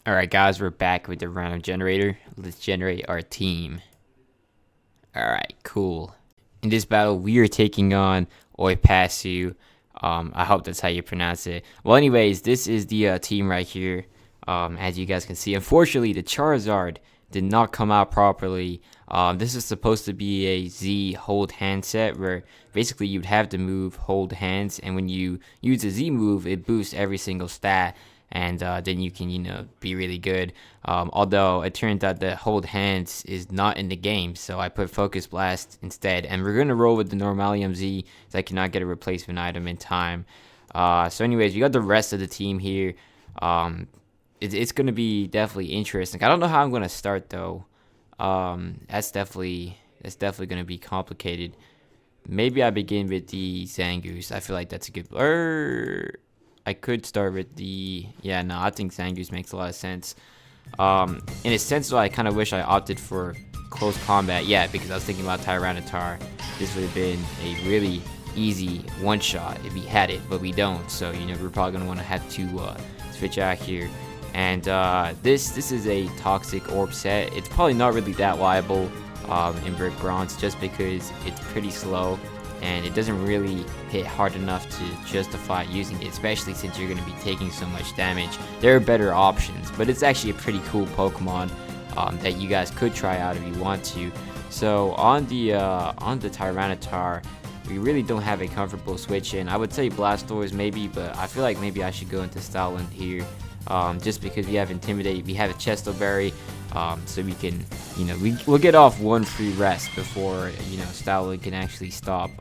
Alright guys, we're back with the random generator. Let's generate our team. Alright, cool. In this battle, we are taking on Oipasu. I hope that's how you pronounce it. Well, anyways, this is the team right here. As you guys can see, unfortunately, the Charizard did not come out properly. This is supposed to be a Z hold hand set where basically you'd have to move hold hands, and when you use a Z move, it boosts every single stat. And then you can, be really good. Although it turned out that hold hands is not in the game, so I put Focus Blast instead. And we're gonna roll with the Normalium Z, as I cannot get a replacement item in time. So anyways, we got the rest of the team here. It's gonna be definitely interesting. I don't know how I'm gonna start though. That's definitely gonna be complicated. Maybe I begin with the Zangoose. I feel like that's a good. I could start with the I think Zangoose makes a lot of sense. In a sense though, I kind of wish I opted for close combat, because I was thinking about Tyranitar. This would have been a really easy one shot if we had it, but we don't, so we're probably gonna want to have to switch out here. And this is a toxic orb set. It's probably not really that viable in Brick Bronze, just because it's pretty slow and it doesn't really hit hard enough to justify using it, especially since you're going to be taking so much damage. There are better options, but it's actually a pretty cool Pokemon that you guys could try out if you want to. So on the Tyranitar, we really don't have a comfortable switch in. I would say Blastoise maybe, but I feel like maybe I should go into Stoutland here, just because we have Intimidate, we have a Chesto Berry, so we can, we'll get off one free rest before, Stoutland can actually stop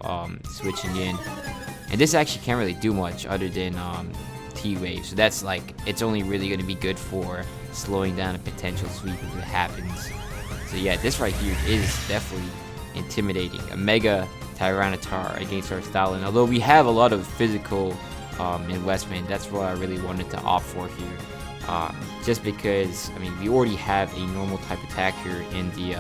switching in. And this actually can't really do much other than T-Wave, so that's like, it's only really going to be good for slowing down a potential sweep if it happens. So yeah, this right here is definitely intimidating. A Mega Tyranitar against our Stoutland, although we have a lot of physical investment. That's what I really wanted to opt for here. Just because, we already have a normal type attacker in the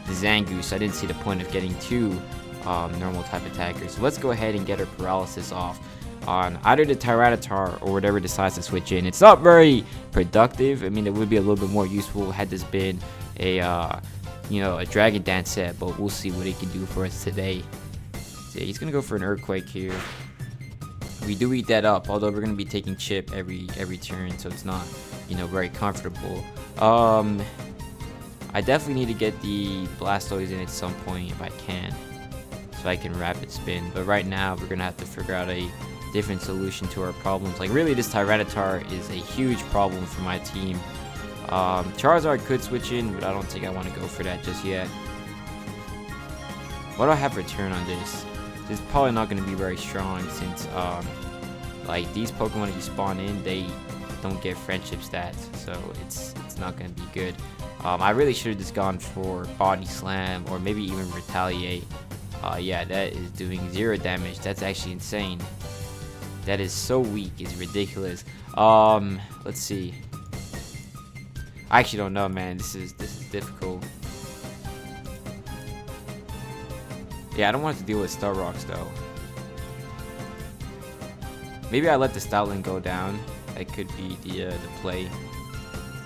Zangoose. I didn't see the point of getting two normal type attackers. So let's go ahead and get our paralysis off on either the Tyranitar or whatever decides to switch in. It's not very productive. It would be a little bit more useful had this been a a Dragon Dance set, but we'll see what it can do for us today. So yeah, he's gonna go for an Earthquake here. We do eat that up, although we're gonna be taking chip every turn, so it's not very comfortable. I definitely need to get the Blastoise in at some point if I can, so I can rapid spin. But right now we're gonna have to figure out a different solution to our problems. Like really, this Tyranitar is a huge problem for my team. Charizard could switch in, but I don't think I want to go for that just yet. What do I have return on this? This is probably not going to be very strong, since like these Pokemon that you spawn in, they don't get friendship stats, so it's not going to be good. I really should have just gone for Body Slam or maybe even Retaliate. Yeah, that is doing 0 damage. That's actually insane. That is so weak, it's ridiculous. Let's see. I actually don't know, man. This is difficult. Yeah, I don't want to deal with Star Rocks though. Maybe I let the Stoutland go down. That could be the play.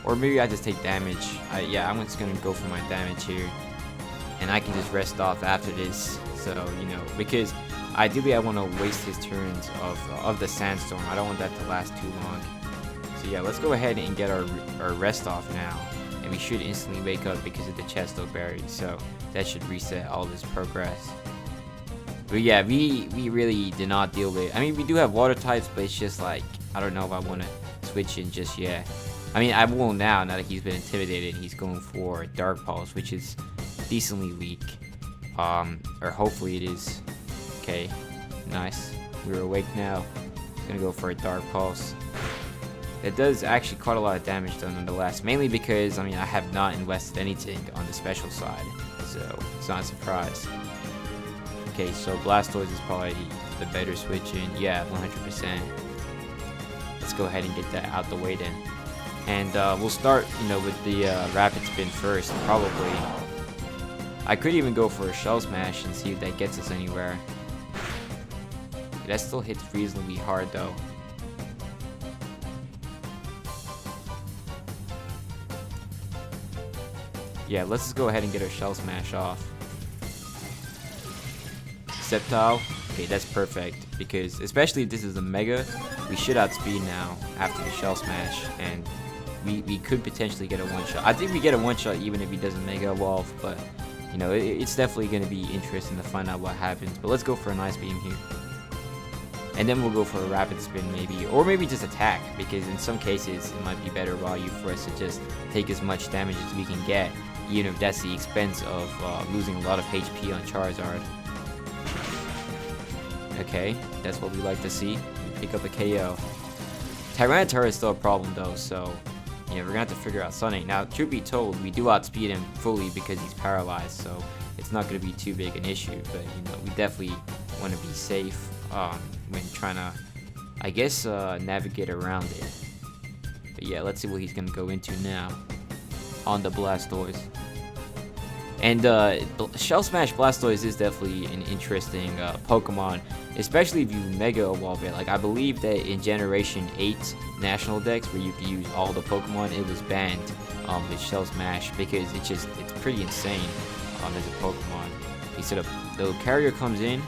Or maybe I just take damage. Yeah, I'm just gonna go for my damage here, and I can just rest off after this. So because ideally I want to waste his turns of the Sandstorm. I don't want that to last too long. So yeah, let's go ahead and get our rest off now, and we should instantly wake up because of the Chesto Berry. So that should reset all this progress. But yeah, we really did not deal with. We do have water types, but it's just like, I don't know if I want to switch in just yet. I will now that he's been intimidated. He's going for Dark Pulse, which is decently weak. Or hopefully it is. Okay, nice. We're awake now. Gonna go for a Dark Pulse. It does actually quite a lot of damage though, nonetheless. Mainly because, I have not invested anything on the special side, so it's not a surprise. Okay, so Blastoise is probably the better switch in. Yeah, 100%. Let's go ahead and get that out the way then. And we'll start, with the Rapid Spin first, probably. I could even go for a Shell Smash and see if that gets us anywhere. That still hits reasonably hard though. Yeah, let's just go ahead and get our Shell Smash off. Sceptile. Okay, that's perfect. Because, especially if this is a Mega, we should outspeed now after the Shell Smash. And we could potentially get a one-shot. I think we get a one-shot even if he doesn't Mega Evolve. But, you know, it's definitely going to be interesting to find out what happens. But let's go for an Ice Beam here. And then we'll go for a Rapid Spin maybe. Or maybe just attack. Because in some cases, it might be better value for us to just take as much damage as we can get. Even if that's the expense of losing a lot of HP on Charizard. Okay, that's what we like to see. We pick up a KO. Tyranitar is still a problem though, so yeah, we're gonna have to figure out Sunny. Now, truth be told, we do outspeed him fully because he's paralyzed, so it's not gonna be too big an issue. But you know, we definitely want to be safe when trying to, I guess, navigate around it. But yeah, let's see what he's gonna go into now on the Blastoise. And Shell Smash Blastoise is definitely an interesting Pokemon, especially if you Mega Evolve it. Like, I believe that in Generation 8 National Dex, where you can use all the Pokemon, it was banned with Shell Smash because it's pretty insane as a Pokemon. Okay, so the Lucario comes in.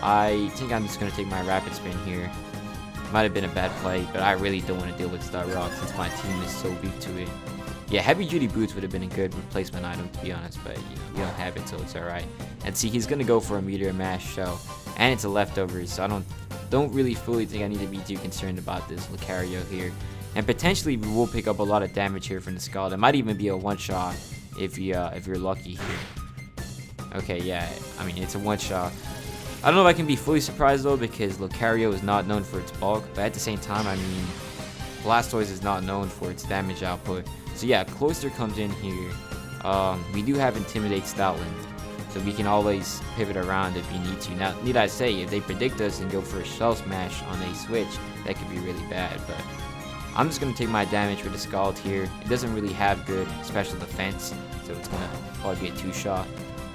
I think I'm just going to take my Rapid Spin here. Might have been a bad play, but I really don't want to deal with Star Rock since my team is so weak to it. Yeah, Heavy Duty Boots would have been a good replacement item, to be honest, but, you know, we don't have it, so it's alright. And see, he's going to go for a Meteor Mash Shell, and it's a leftover, so I don't really fully think I need to be too concerned about this Lucario here. And potentially, we will pick up a lot of damage here from the Skull. It might even be a one-shot if you're lucky here. Okay, yeah, I mean, it's a one-shot. I don't know if I can be fully surprised, though, because Lucario is not known for its bulk, but at the same time, I mean, Blastoise is not known for its damage output. So yeah, Cloyster comes in here. We do have Intimidate Stoutland, so we can always pivot around if you need to. Now, need I say, if they predict us and go for a Shell Smash on a switch, that could be really bad, but I'm just going to take my damage with the Scald here. It doesn't really have good special defense, so it's going to probably be a two-shot.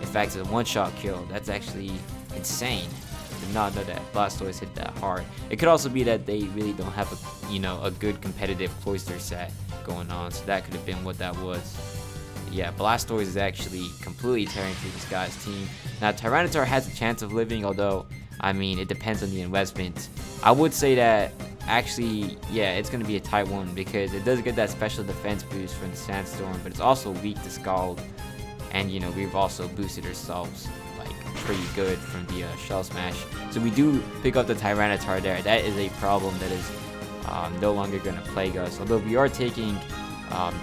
In fact, it's a one-shot kill. That's actually insane. I did not know that Blastoise hit that hard. It could also be that they really don't have a good competitive Cloyster set going on, so that could have been what that was. Yeah, Blastoise is actually completely tearing through this guy's team. Now, Tyranitar has a chance of living, although, I mean, it depends on the investment. I would say that, actually, yeah, it's going to be a tight one, because it does get that special defense boost from the Sandstorm, but it's also weak to Scald. And, you know, we've also boosted ourselves, like, pretty good from the Shell Smash. So we do pick up the Tyranitar there. That is a problem that is no longer going to plague us, although we are taking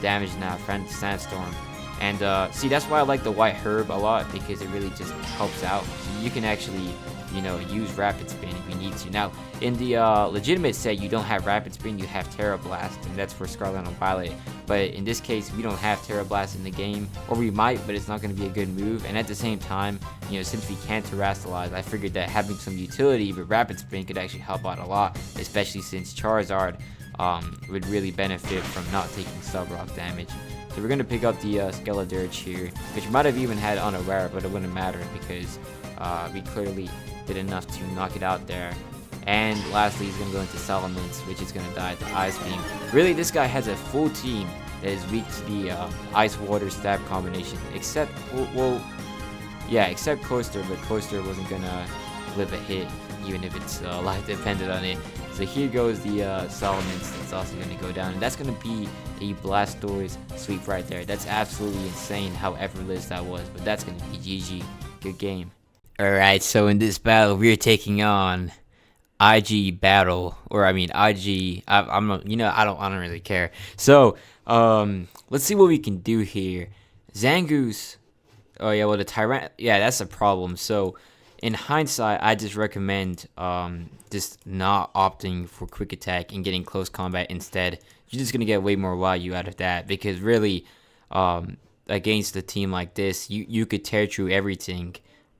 damage now from the Sandstorm. And see, that's why I like the White Herb a lot, because it really just helps out. So you can actually, you know, use Rapid Spin if you need to. Now, in the legitimate set, you don't have Rapid Spin, you have Terra Blast, and that's for Scarlet and Violet. But in this case, we don't have Terra Blast in the game, or we might, but it's not going to be a good move. And at the same time, you know, since we can't Terrastalize, I figured that having some utility with Rapid Spin could actually help out a lot, especially since Charizard would really benefit from not taking Sub Rock damage. So we're going to pick up the Skeledirge here, which might have even had Unaware, but it wouldn't matter because we clearly did enough to knock it out there. And lastly, he's going to go into Salamence, which is going to die to Ice Beam. Really, this guy has a full team that is weak to the Ice-Water stab combination, except, well, yeah, except Cloyster, but Cloyster wasn't going to live a hit, even if its life depended on it. So here goes the Salamence that's also going to go down, and that's going to be a Blastoise sweep right there. That's absolutely insane how effortless that was, but that's going to be GG. Good game. Alright, so in this battle, we're taking on IG Battle, or I mean IG. I'm not, you know, I don't really care. So let's see what we can do here. Zangoose. Oh yeah, well the Tyrant. Yeah, that's a problem. So in hindsight, I just recommend just not opting for quick attack and getting close combat instead. You're just gonna get way more value out of that, because really, against a team like this, you could tear through everything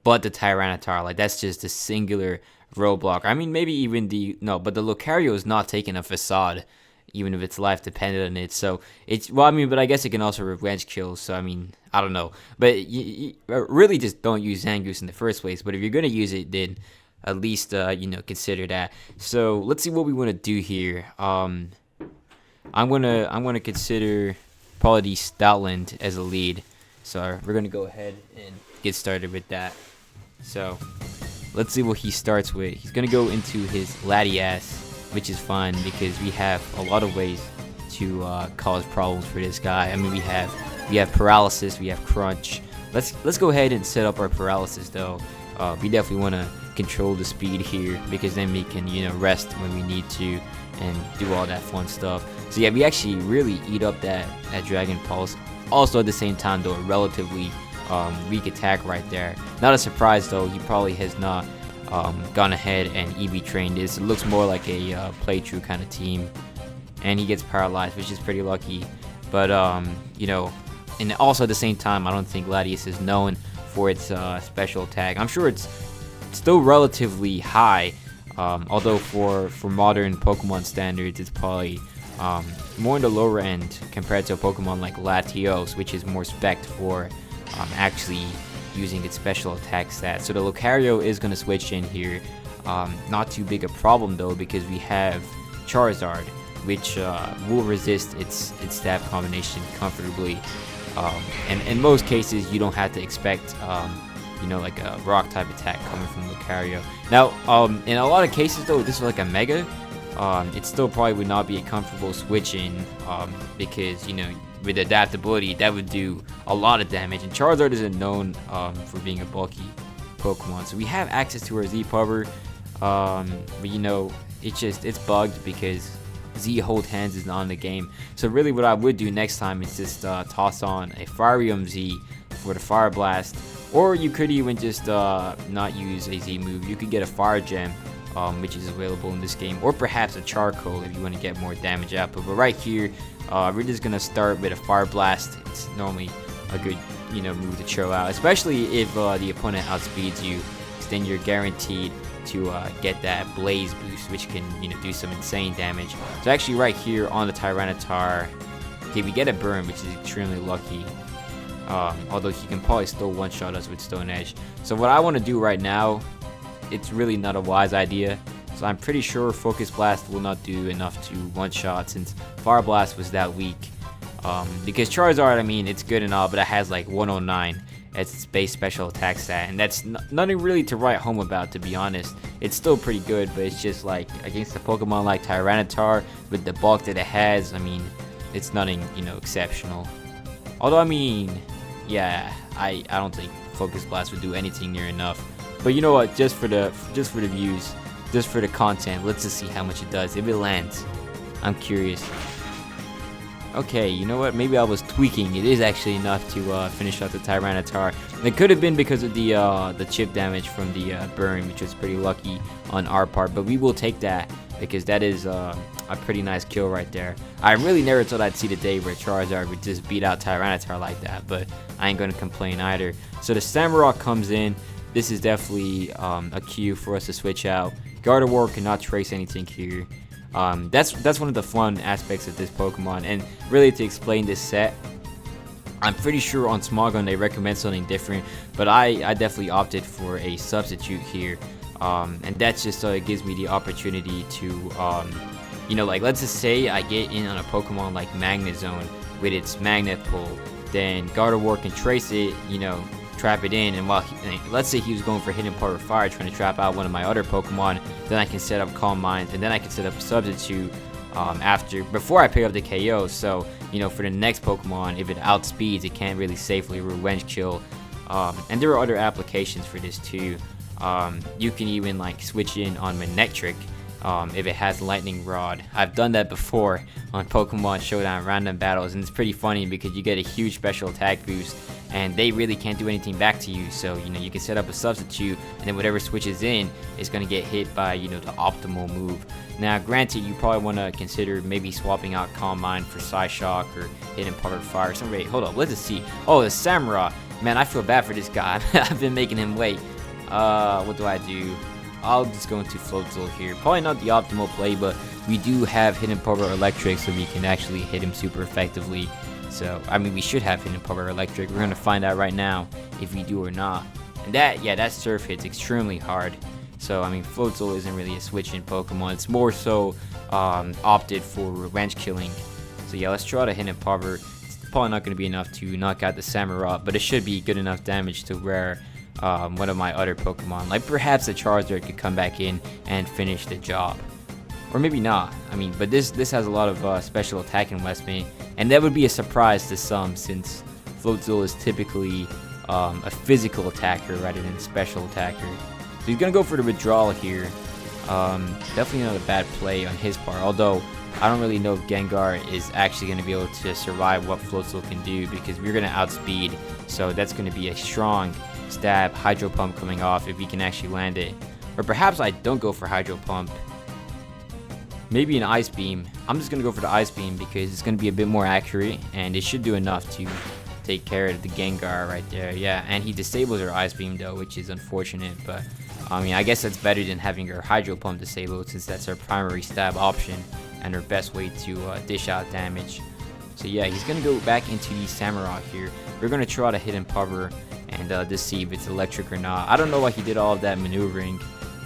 but the Tyranitar. Like, that's just a singular roadblock. I mean, maybe even but the Lucario is not taking a facade, even if its life depended on it. So it's, well, I mean, but I guess it can also revenge kills. So I mean, I don't know, but you really just don't use Zangoose in the first place. But if you're gonna use it, then at least you know, consider that. So let's see what we want to do here. I'm gonna consider probably the Stoutland as a lead. So we're gonna go ahead and get started with that. So let's see what he starts with. He's gonna go into his Latias, which is fun because we have a lot of ways to cause problems for this guy. I mean, we have paralysis, we have crunch. Let's go ahead and set up our paralysis though. We definitely want to control the speed here because then we can, you know, rest when we need to and do all that fun stuff. So yeah, we actually really eat up that Dragon Pulse. Also at the same time though, a relatively weak attack right there. Not a surprise though, he probably has not gone ahead and EV trained this. It looks more like a playthrough kind of team. And he gets paralyzed, which is pretty lucky. But you know, and also at the same time, I don't think Latias is known for its special attack. I'm sure it's still relatively high, although for modern Pokemon standards, it's probably more in the lower end compared to a Pokemon like Latios, which is more spec'd for actually using its special attack stats. So the Lucario is going to switch in here. Not too big a problem though, because we have Charizard, which will resist its stat combination comfortably. And in most cases, you don't have to expect, you know, like a rock type attack coming from Lucario. Now, in a lot of cases though, this is like a Mega. It still probably would not be a comfortable switch in, because, you know, with adaptability, that would do a lot of damage. And Charizard isn't known for being a bulky Pokemon. So we have access to our Z-Power, but you know, it's bugged because Z Hold Hands is not in the game. So really what I would do next time is just toss on a Firium Z for the Fire Blast. Or you could even just not use a Z move. You could get a Fire Gem, which is available in this game. Or perhaps a Charcoal if you want to get more damage output. But right here, we're just going to start with a Fire Blast. It's normally a good, you know, move to chill out. Especially if the opponent outspeeds you. Then you're guaranteed to get that Blaze boost, which can, you know, do some insane damage. So actually right here on the Tyranitar, okay, we get a burn, which is extremely lucky. Although he can probably still one-shot us with Stone Edge. So what I want to do right now, it's really not a wise idea. So I'm pretty sure Focus Blast will not do enough to one-shot since Fire Blast was that weak. Because Charizard, I mean, it's good and all, but it has like 109 as its base special attack stat, and that's nothing really to write home about, to be honest. It's still pretty good, but it's just like against a Pokemon like Tyranitar with the bulk that it has, I mean, it's nothing, you know, exceptional. Although, I mean, yeah, I don't think Focus Blast would do anything near enough. But you know what? Just for the views, just for the content, let's just see how much it does. If it lands, I'm curious. Okay, you know what? Maybe I was tweaking. It is actually enough to finish out the Tyranitar. It could have been because of the chip damage from the burn, which was pretty lucky on our part. But we will take that because that is a pretty nice kill right there. I really never thought I'd see the day where Charizard would just beat out Tyranitar like that, but I ain't gonna complain either. So the Samurott comes in. This is definitely a cue for us to switch out. Gardevoir cannot trace anything here. That's one of the fun aspects of this Pokemon, and really to explain this set, I'm pretty sure on Smogon they recommend something different, but I definitely opted for a substitute here, and that's just so it gives me the opportunity to, you know, like let's just say I get in on a Pokemon like Magnezone with its Magnet Pull, then Gardevoir can trace it, you know, trap it in, and while let's say he was going for Hidden Power Fire trying to trap out one of my other Pokemon, then I can set up Calm Mind, and then I can set up a substitute before I pick up the KO. So, you know, for the next Pokemon, if it outspeeds, it can't really safely revenge kill. And there are other applications for this too. You can even like switch in on Manectric if it has Lightning Rod. I've done that before on Pokemon Showdown random battles, and it's pretty funny because you get a huge special attack boost and they really can't do anything back to you. So, you know, you can set up a substitute, and then whatever switches in is going to get hit by, you know, the optimal move. Now, granted, you probably want to consider maybe swapping out Calm Mind for Psyshock or Hidden Power Fire. Hold up, let's just see. Oh, the Samurott. Man, I feel bad for this guy. I've been making him wait. What do I do? I'll just go into Floatzel here. Probably not the optimal play, but we do have Hidden Power Electric, so we can actually hit him super effectively. So, I mean, we should have Hidden Power Electric. We're going to find out right now if we do or not. And that Surf hits extremely hard. So, I mean, Floatzel isn't really a switch-in Pokemon. It's more so opted for revenge killing. So, yeah, let's try to Hidden Power. probably not going to be enough to knock out the Samurott, but it should be good enough damage to where one of my other Pokemon, like perhaps the Charizard, could come back in and finish the job. Or maybe not. I mean, but this has a lot of special attack in Westman, and that would be a surprise to some since Floatzel is typically a physical attacker rather than a special attacker. So he's going to go for the withdrawal here. Definitely not a bad play on his part, although I don't really know if Gengar is actually going to be able to survive what Floatzel can do, because we're going to outspeed, so that's going to be a strong stab. Hydro Pump coming off if he can actually land it. Or perhaps I don't go for Hydro Pump. Maybe an Ice Beam. I'm just going to go for the Ice Beam because it's going to be a bit more accurate, and it should do enough to take care of the Gengar right there. Yeah, and he disables her Ice Beam though, which is unfortunate, but I mean, I guess that's better than having her Hydro Pump disabled, since that's her primary stab option and her best way to dish out damage. So yeah, he's going to go back into the Samurott here. We're going to try to hit and cover and just see if it's electric or not. I don't know why he did all of that maneuvering.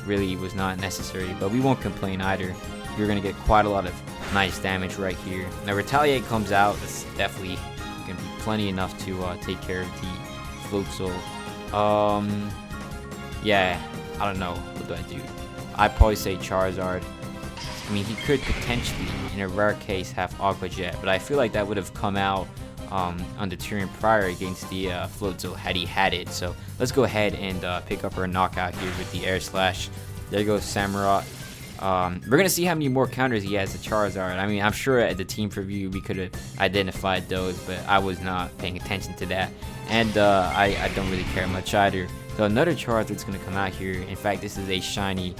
Really was not necessary, but we won't complain either. You're going to get quite a lot of nice damage right here. Now Retaliate comes out. That's definitely going to be plenty enough to take care of the Floatzel. Yeah, I don't know. What do I do? I'd probably say Charizard. I mean, he could potentially, in a rare case, have Aqua Jet, but I feel like that would have come out on the turn prior against the Floatzel had he had it. So let's go ahead and pick up our knockout here with the Air Slash. There goes Samurott. We're going to see how many more counters he has to Charizard. I mean, I'm sure at the team preview we could have identified those, but I was not paying attention to that. And I don't really care much either. So another Charizard's going to come out here. In fact, this is a shiny.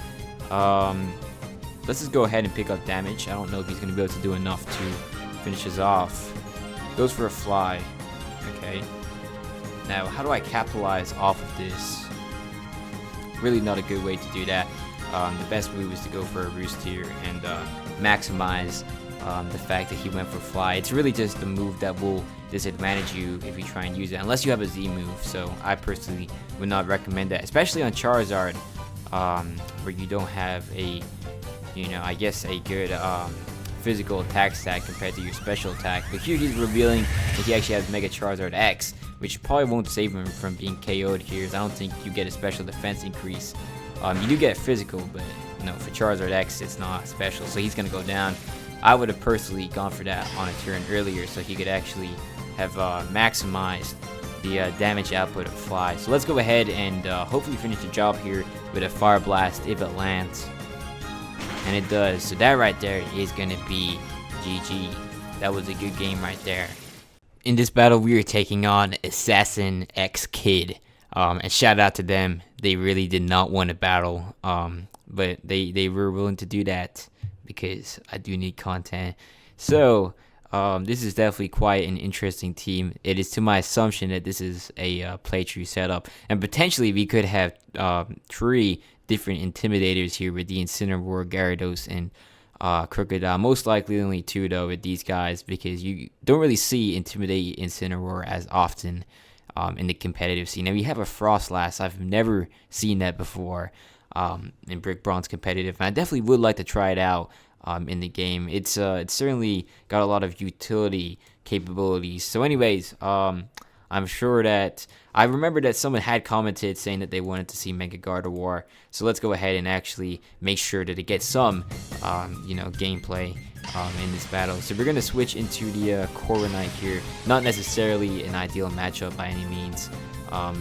Let's just go ahead and pick up damage. I don't know if he's going to be able to do enough to finish us off. Goes for a Fly. Okay. Now, how do I capitalize off of this? Really not a good way to do that. The best move is to go for a Roost here and maximize the fact that he went for Fly. It's really just the move that will disadvantage you if you try and use it, unless you have a Z move. So I personally would not recommend that, especially on Charizard, where you don't have a, I guess a good physical attack stack compared to your special attack. But here he's revealing that he actually has Mega Charizard X, which probably won't save him from being KO'd here, as I don't think you get a special defense increase. You do get physical, but for Charizard X, it's not special, so he's gonna go down. I would have personally gone for that on a turn earlier, so he could actually have maximized the damage output of Fly. So let's go ahead and hopefully finish the job here with a Fire Blast if it lands. And it does. So that right there is gonna be GG. That was a good game right there. In this battle, we are taking on Assassin X Kid. And shout out to them. They really did not want a battle, but they were willing to do that because I do need content. So this is definitely quite an interesting team. It is to my assumption that this is a playthrough setup, and potentially we could have 3 different Intimidators here with the Incineroar, Gyarados, and Crocodile. Most likely only 2 though with these guys, because you don't really see Intimidate Incineroar as often in the competitive scene. Now we have a Frostlass. I've never seen that before in Brick Bronze competitive, and I definitely would like to try it out in the game. It's certainly got a lot of utility capabilities. So anyways, I'm sure that I remember that someone had commented saying that they wanted to see Mega Gardevoir. So let's go ahead and actually make sure that it gets some gameplay in this battle. So we're going to switch into the Corviknight here. Not necessarily an ideal matchup by any means.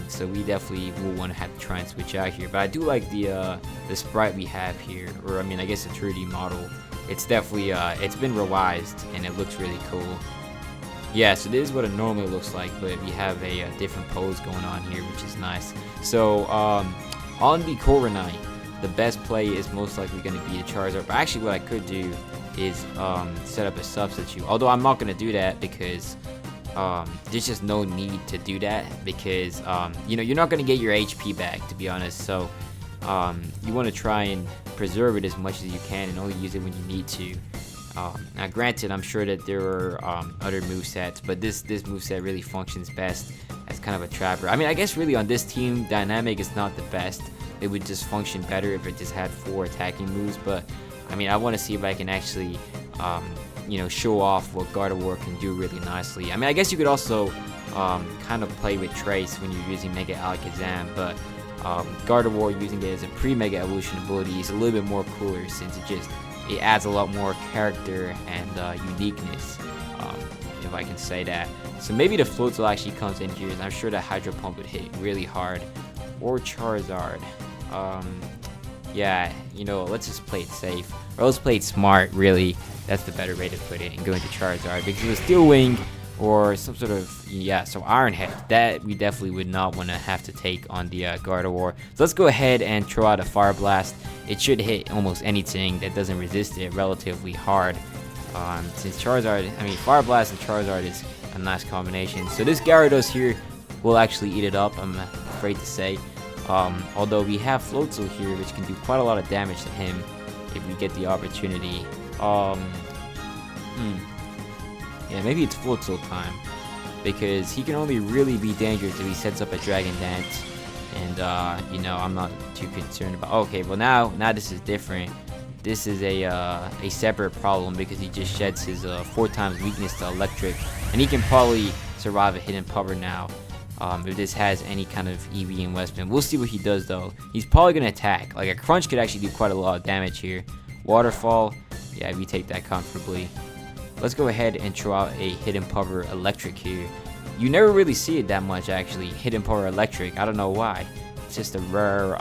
So we definitely will want to have to try and switch out here. But I do like the sprite we have here, or I mean, I guess the 3D model. It's definitely it's been revised and it looks really cool. Yeah, so this is what it normally looks like, but we have a different pose going on here, which is nice. So on the Corviknight, the best play is most likely going to be the Charizard. But actually, what I could do is set up a substitute. Although I'm not going to do that because there's just no need to do that, because you're not going to get your HP back, to be honest. So you want to try and preserve it as much as you can and only use it when you need to. Now granted, I'm sure that there are other movesets, but this moveset really functions best as kind of a trapper. I mean, I guess really on this team, Dynamic is not the best. It would just function better if it just had 4 attacking moves, but I mean, I want to see if I can actually show off what Gardevoir can do really nicely. I mean, I guess you could also kind of play with Trace when you're using Mega Alakazam, but Gardevoir using it as a pre-Mega Evolution ability is a little bit more cooler since it adds a lot more character and uniqueness, if I can say that. So maybe the Floatzel actually comes in here, and I'm sure that Hydro Pump would hit really hard. Or Charizard. Yeah, let's just play it safe. Or let's play it smart, really. That's the better way to put it, and go into Charizard. Because with Steel Wing or some sort of, so Iron Head, that we definitely would not want to have to take on the Gardevoir. So let's go ahead and throw out a Fire Blast. It should hit almost anything that doesn't resist it relatively hard. Since Charizard, Fire Blast and Charizard is a nice combination. So this Gyarados here will actually eat it up, I'm afraid to say. Although we have Floatzel here, which can do quite a lot of damage to him if we get the opportunity. Yeah, maybe it's Floatzel time, because he can only really be dangerous if he sets up a Dragon Dance. And I'm not too concerned about. Okay, well now this is different. This is a separate problem, because he just sheds his 4 times weakness to Electric, and he can probably survive a hidden Puffer now. If this has any kind of EV and Westman. We'll see what he does though. He's probably going to attack. Like a Crunch could actually do quite a lot of damage here. Waterfall, yeah, we take that comfortably. Let's go ahead and throw out a Hidden Puffer Electric here. You never really see it that much actually, Hidden Puffer Electric. I don't know why. It's just a rare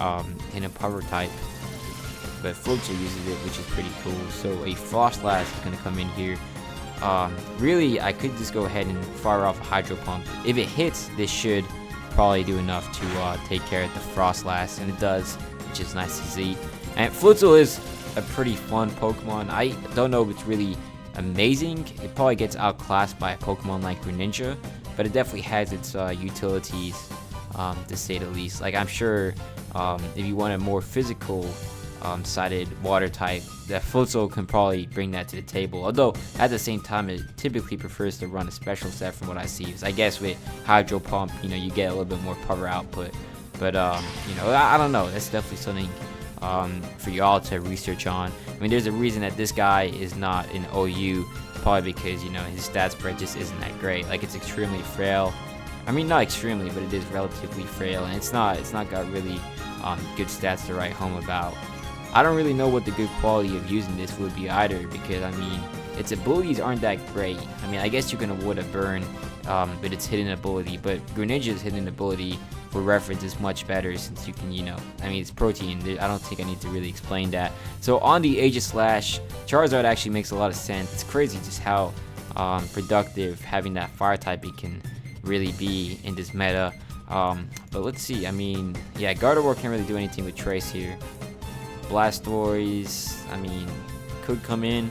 Hidden Puffer type. But Floatzel uses it, which is pretty cool. So a Frostlass is going to come in here. Really, I could just go ahead and fire off a Hydro Pump. If it hits, this should probably do enough to take care of the Frostlass, and it does, which is nice to see. And Floatzel is a pretty fun Pokemon. I don't know if it's really amazing. It probably gets outclassed by a Pokemon like Greninja, but it definitely has its utilities, to say the least. Like I'm sure if you want a more physical sided water type, that Floatzel can probably bring that to the table. Although at the same time, it typically prefers to run a special set from what I see. So I guess with Hydro Pump, you get a little bit more power output. But I don't know. That's definitely something for y'all to research on. There's a reason that this guy is not in OU, probably because his stat spread just isn't that great. Like it's extremely frail. Not extremely, but it is relatively frail, and it's not got really good stats to write home about. I don't really know what the good quality of using this would be either, because its abilities aren't that great. I guess you can avoid a burn with its hidden ability, but Greninja's hidden ability for reference is much better, since you can, it's protein. I don't think I need to really explain that. So on the Aegislash, Charizard actually makes a lot of sense. It's crazy just how productive having that fire typing can really be in this meta. But let's see. Yeah, Gardevoir can't really do anything with Trace here. Blastoise, could come in.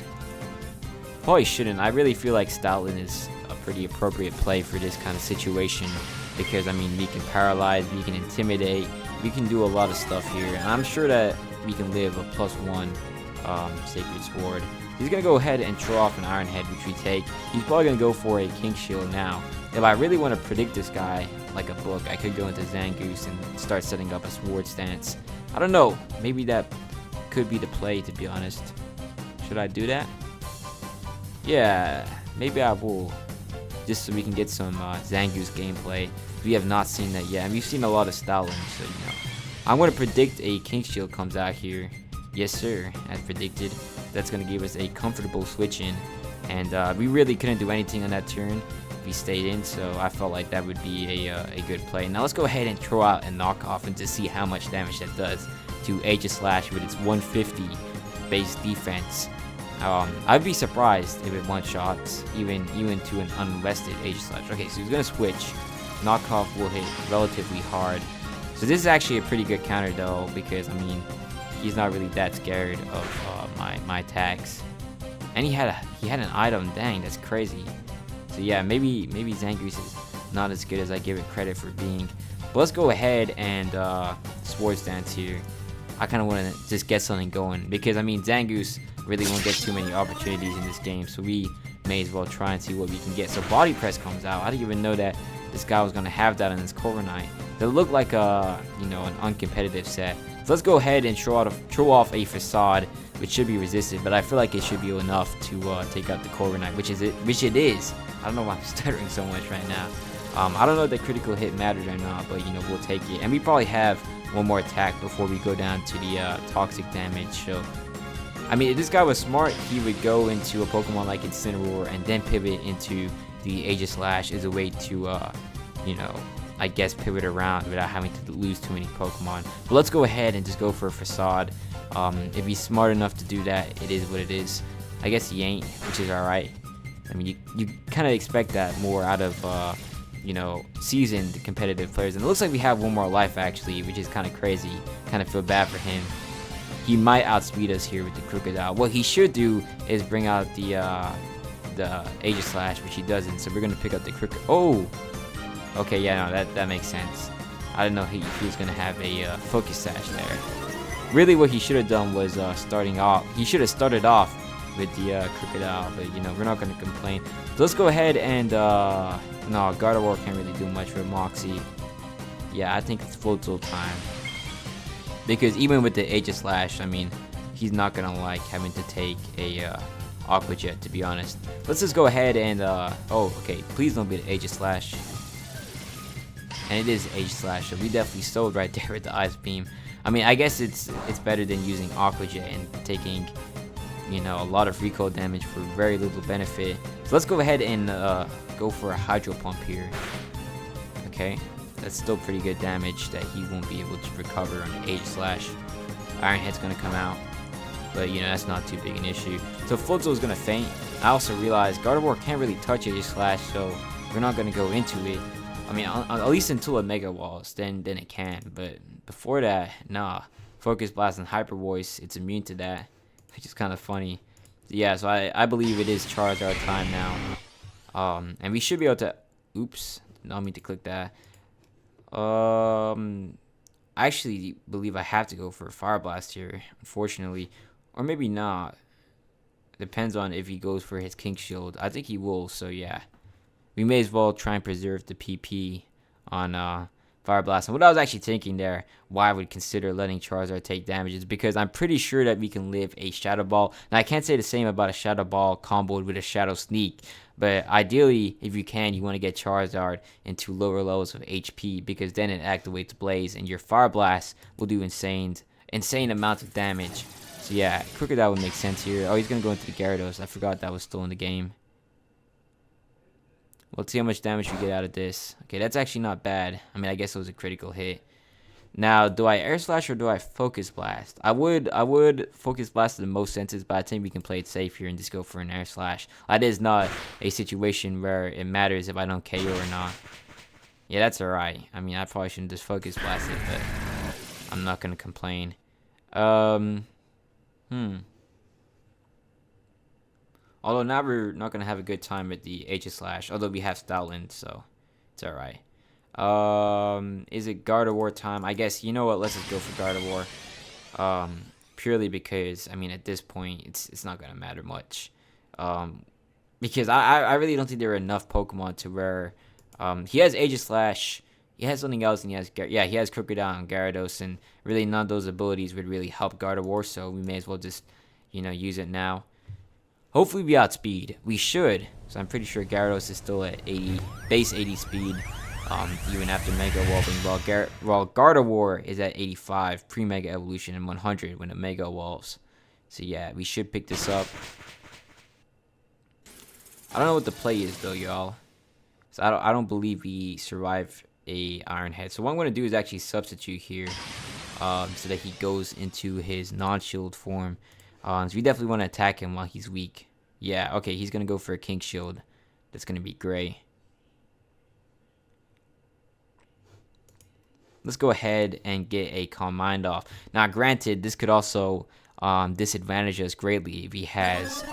Probably shouldn't. I really feel like Stoutland is a pretty appropriate play for this kind of situation, because we can paralyze, we can intimidate, we can do a lot of stuff here, and I'm sure that we can live a +1 Sacred Sword. He's gonna go ahead and throw off an Iron Head, which we take. He's probably gonna go for a King Shield now. If I really want to predict this guy like a book, I could go into Zangoose and start setting up a Sword stance. I don't know. Maybe that could be the play, to be honest. Should I do that? Yeah, maybe I will, just so we can get some Zangoose gameplay. We have not seen that yet, and we've seen a lot of Stoutland, so I'm going to predict a King Shield comes out here. Yes sir, as predicted. That's going to give us a comfortable switch in, and we really couldn't do anything on that turn if he stayed in, so I felt like that would be a good play. Now let's go ahead and throw out a knockoff and just see how much damage that does to Aegislash with its 150 base defense. I'd be surprised if it one-shots even to an unrested Aegislash. Okay, so he's gonna switch. Knockoff will hit relatively hard. So this is actually a pretty good counter though, because he's not really that scared of my attacks. And he had an item. Dang, that's crazy. So yeah, maybe Zangoose is not as good as I give it credit for being. But let's go ahead and Sword Stance here. I kind of want to just get something going, because Zangoose really won't get too many opportunities in this game, so we may as well try and see what we can get. So Body Press comes out. I didn't even know that this guy was going to have that on his Corviknight. They look like a an uncompetitive set. So let's go ahead and throw off a Facade, which should be resisted, but I feel like it should be enough to take out the Corviknight, which it is. I don't know why I'm stuttering so much right now. I don't know if the critical hit matters or not, but we'll take it. And we probably have one more attack before we go down to the toxic damage. So I mean, if this guy was smart, he would go into a Pokemon like Incineroar and then pivot into the Aegislash as a way to I guess pivot around without having to lose too many Pokemon. But let's go ahead and just go for a Facade. If he's smart enough to do that, it is what it is. I guess he ain't, which is alright. I mean, you kind of expect that more out of seasoned competitive players. And it looks like we have one more life actually, which is kind of crazy. Kind of feel bad for him. He might outspeed us here with the Crocodile. What he should do is bring out the Aegislash, which he doesn't. So we're gonna pick up the Crocodile. Oh, okay, yeah, no, that makes sense. I didn't know he was gonna have a Focus Sash there. Really, what he should have done was he should have started off with the Crocodile, but we're not gonna complain. So let's go ahead and no, Gardevoir can't really do much with Moxie. Yeah, I think it's Floatzel time. Because even with the Aegislash, I mean, he's not gonna like having to take a Aqua Jet, to be honest. Let's just go ahead and oh, okay, please don't be the Aegislash. And it is Aegislash, so we definitely sold right there with the Ice Beam. I mean, I guess it's better than using Aqua Jet and taking a lot of recoil damage for very little benefit. So let's go ahead and go for a Hydro Pump here. Okay, that's still pretty good damage that he won't be able to recover on the Aegislash. Iron Head's gonna come out, but that's not too big an issue. So Floatzel is gonna faint. I also realized Gardevoir can't really touch Aegislash, so we're not gonna go into it. I mean, at least until it Mega Walls, then it can. But before that, nah. Focus Blast and Hyper Voice, it's immune to that, which is kind of funny. Yeah, so I believe it is Charizard time now. And we should be able to. Oops, not mean to click that. I actually believe I have to go for a Fire Blast here, unfortunately, or maybe not. Depends on if he goes for his King Shield. I think he will. So yeah. We may as well try and preserve the PP on Fire Blast. And what I was actually thinking there, why I would consider letting Charizard take damage, is because I'm pretty sure that we can live a Shadow Ball. Now, I can't say the same about a Shadow Ball comboed with a Shadow Sneak, but ideally, if you can, you want to get Charizard into lower levels of HP, because then it activates Blaze, and your Fire Blast will do insane amounts of damage. So yeah, Crocodile would make sense here. Oh, he's going to go into the Gyarados. I forgot that was still in the game. Let's see how much damage we get out of this. Okay, that's actually not bad. I mean, I guess it was a critical hit. Now, do I Air Slash or do I Focus Blast? I would Focus Blast in the most senses, but I think we can play it safe here and just go for an Air Slash. That is not a situation where it matters if I don't KO or not. Yeah, that's alright. I mean, I probably shouldn't just Focus Blast it, but I'm not going to complain. Although now we're not going to have a good time with the Aegislash, although we have Stoutland, so it's alright. Is it Gardevoir time? I guess, you know what, let's just go for Gardevoir. Purely because, I mean, at this point, it's not going to matter much. Because I really don't think there are enough Pokemon to where, he has Aegislash, he has something else, and he has Crocodile and Gyarados, and really none of those abilities would really help Gardevoir, so we may as well just, use it now. Hopefully we outspeed. We should. So I'm pretty sure Gyarados is still at 80, base 80 speed, even after Mega Evolving. While Gardevoir is at 85 pre-Mega Evolution and 100 when it Mega Evolves. So yeah, we should pick this up. I don't know what the play is though, y'all. So I don't believe we survive a Iron Head. So what I'm gonna do is actually substitute here, so that he goes into his non-shield form. So we definitely want to attack him while he's weak. Yeah, okay, he's going to go for a King Shield. That's going to be great. Let's go ahead and get a Calm Mind off. Now, granted, this could also disadvantage us greatly if he has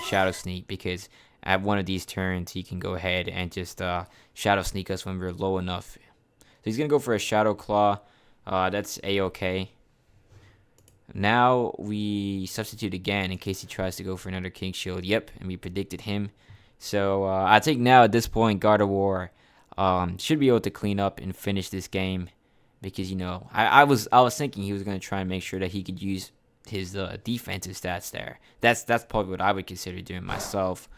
Shadow Sneak, because at one of these turns, he can go ahead and just Shadow Sneak us when we're low enough. So he's going to go for a Shadow Claw. That's A-okay. Now we substitute again in case he tries to go for another King Shield. Yep, and we predicted him. So I think now at this point Gardevoir should be able to clean up and finish this game. because I was thinking he was gonna try and make sure that he could use his defensive stats there. That's probably what I would consider doing myself.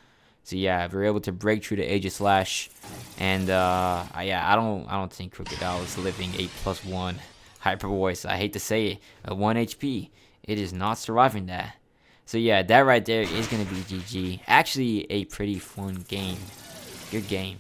So yeah, if we're able to break through the Aegis Slash, and yeah, I don't think Crocodile is living a +1 Hyper Voice. I hate to say it, at 1 HP, it is not surviving that. So yeah, that right there is gonna be GG. Actually, a pretty fun game. Good game.